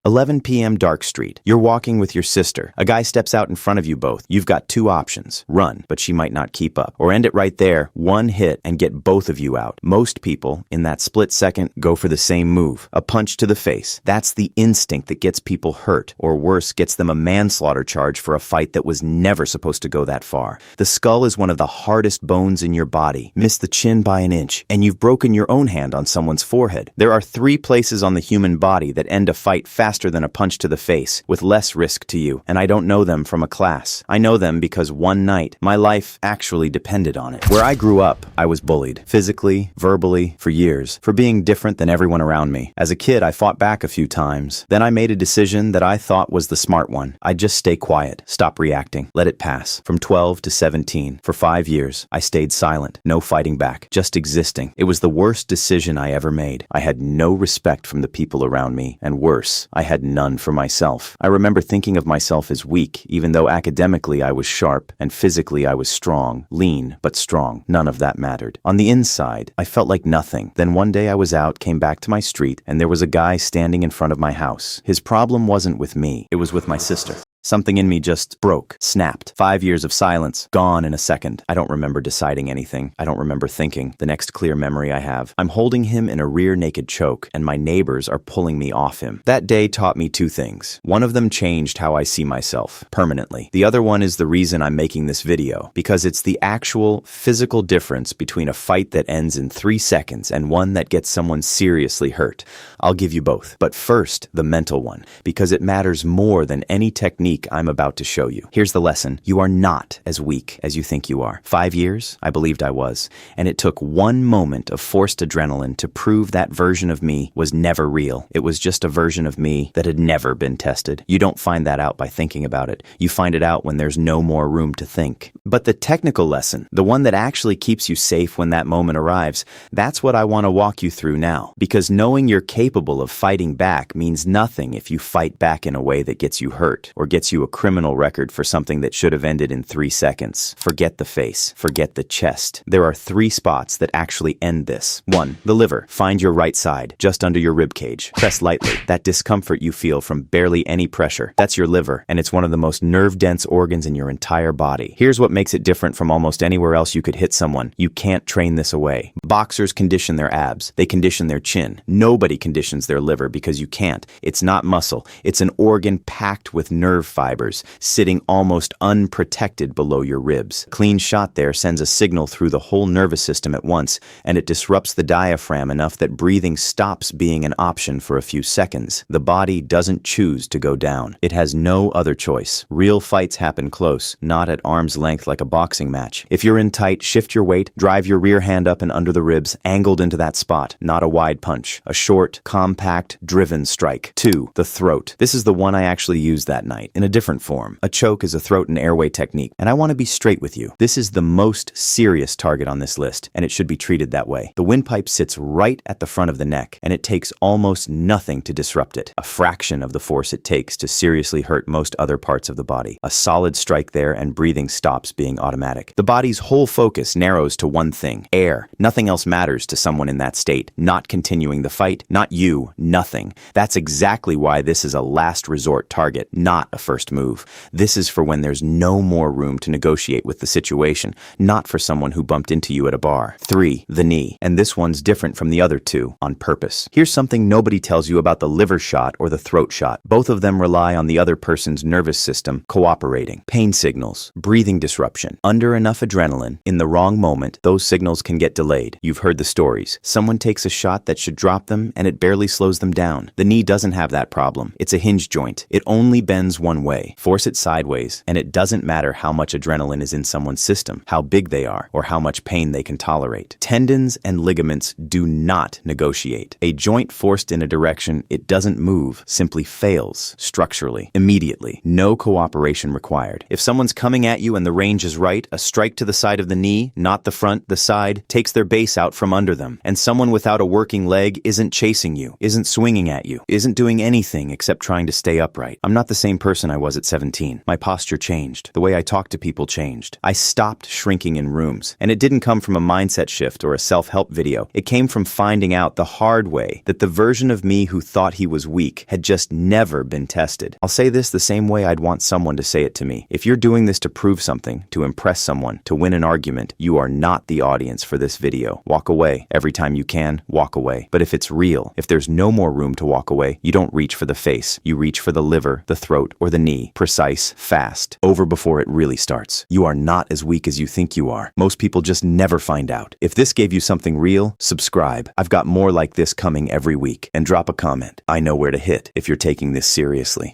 11 p.m. Dark Street. You're walking with your sister. A guy steps out in front of you both. You've got two options. Run, but she might not keep up. Or end it right there, one hit, and get both of you out. Most people, in that split second, go for the same move. A punch to the face. That's the instinct that gets people hurt, or worse, gets them a manslaughter charge for a fight that was never supposed to go that far. The skull is one of the hardest bones in your body. Miss the chin by an inch, and you've broken your own hand on someone's forehead. There are 3 places on the human body that end a fight faster than a punch to the face, with less risk to you, and I don't know them from a class. I know them because one night, my life actually depended on it. Where I grew up, I was bullied, physically, verbally, for years, for being different than everyone around me. As a kid, I fought back a few times. Then I made a decision that I thought was the smart one. I'd just stay quiet, stop reacting, let it pass. From 12 to 17, for 5 years, I stayed silent, no fighting back, just existing. It was the worst decision I ever made. I had no respect from the people around me, and worse, I had none for myself. I remember thinking of myself as weak, even though academically I was sharp, and physically I was strong, lean, but strong. None of that mattered. On the inside, I felt like nothing. Then one day I was out, came back to my street, and there was a guy standing in front of my house. His problem wasn't with me, it was with my sister. Something in me just broke, snapped. 5 years of silence, gone in a second. I don't remember deciding anything. I don't remember thinking. The next clear memory I have, I'm holding him in a rear naked choke, and my neighbors are pulling me off him. That day taught me 2 things. One of them changed how I see myself, permanently. The other one is the reason I'm making this video, because it's the actual physical difference between a fight that ends in 3 seconds and one that gets someone seriously hurt. I'll give you both. But first, the mental one, because it matters more than any technique I'm about to show you. Here's the lesson. You are not as weak as you think you are. 5 years, I believed I was, and it took one moment of forced adrenaline to prove that version of me was never real. It was just a version of me that had never been tested. You don't find that out by thinking about it. You find it out when there's no more room to think. But the technical lesson, the one that actually keeps you safe when that moment arrives, that's what I want to walk you through now. Because knowing you're capable of fighting back means nothing if you fight back in a way that gets you hurt, or gets you a criminal record for something that should have ended in 3 seconds. Forget the face. Forget the chest. There are 3 spots that actually end this. 1. The liver. Find your right side, just under your rib cage. Press lightly. That discomfort you feel from barely any pressure. That's your liver, and it's one of the most nerve-dense organs in your entire body. Here's what makes it different from almost anywhere else you could hit someone. You can't train this away. Boxers condition their abs. They condition their chin. Nobody conditions their liver because you can't. It's not muscle. It's an organ packed with nerve fibers, sitting almost unprotected below your ribs. Clean shot there sends a signal through the whole nervous system at once, and it disrupts the diaphragm enough that breathing stops being an option for a few seconds. The body doesn't choose to go down. It has no other choice. Real fights happen close, not at arm's length like a boxing match. If you're in tight, shift your weight, drive your rear hand up and under the ribs, angled into that spot, not a wide punch. A short, compact, driven strike. 2. The throat. This is the one I actually used that night, in a different form. A choke is a throat and airway technique, and I want to be straight with you. This is the most serious target on this list, and it should be treated that way. The windpipe sits right at the front of the neck, and it takes almost nothing to disrupt it. A fraction of the force it takes to seriously hurt most other parts of the body. A solid strike there, and breathing stops being automatic. The body's whole focus narrows to one thing: air. Nothing else matters to someone in that state. Not continuing the fight, not you, nothing. That's exactly why this is a last resort target, not a first move. This is for when there's no more room to negotiate with the situation, not for someone who bumped into you at a bar. 3. The knee. And this one's different from the other 2, on purpose. Here's something nobody tells you about the liver shot or the throat shot. Both of them rely on the other person's nervous system cooperating. Pain signals, breathing disruption. Under enough adrenaline, in the wrong moment, those signals can get delayed. You've heard the stories. Someone takes a shot that should drop them, and it barely slows them down. The knee doesn't have that problem. It's a hinge joint. It only bends one way. Force it sideways, and it doesn't matter how much adrenaline is in someone's system, how big they are, or how much pain they can tolerate. Tendons and ligaments do not negotiate. A joint forced in a direction it doesn't move simply fails structurally, immediately. No cooperation required. If someone's coming at you and the range is right, a strike to the side of the knee, not the front, the side, takes their base out from under them. And someone without a working leg isn't chasing you, isn't swinging at you, isn't doing anything except trying to stay upright. I'm not the same person person I was at 17. My posture changed. The way I talked to people changed. I stopped shrinking in rooms. And it didn't come from a mindset shift or a self-help video. It came from finding out the hard way that the version of me who thought he was weak had just never been tested. I'll say this the same way I'd want someone to say it to me. If you're doing this to prove something, to impress someone, to win an argument, you are not the audience for this video. Walk away. Every time you can, walk away. But if it's real, if there's no more room to walk away, you don't reach for the face. You reach for the liver, the throat, or the knee. Precise, fast, over before it really starts. You are not as weak as you think you are. Most people just never find out. If this gave you something real, subscribe. I've got more like this coming every week. And drop a comment. I know where to hit if you're taking this seriously.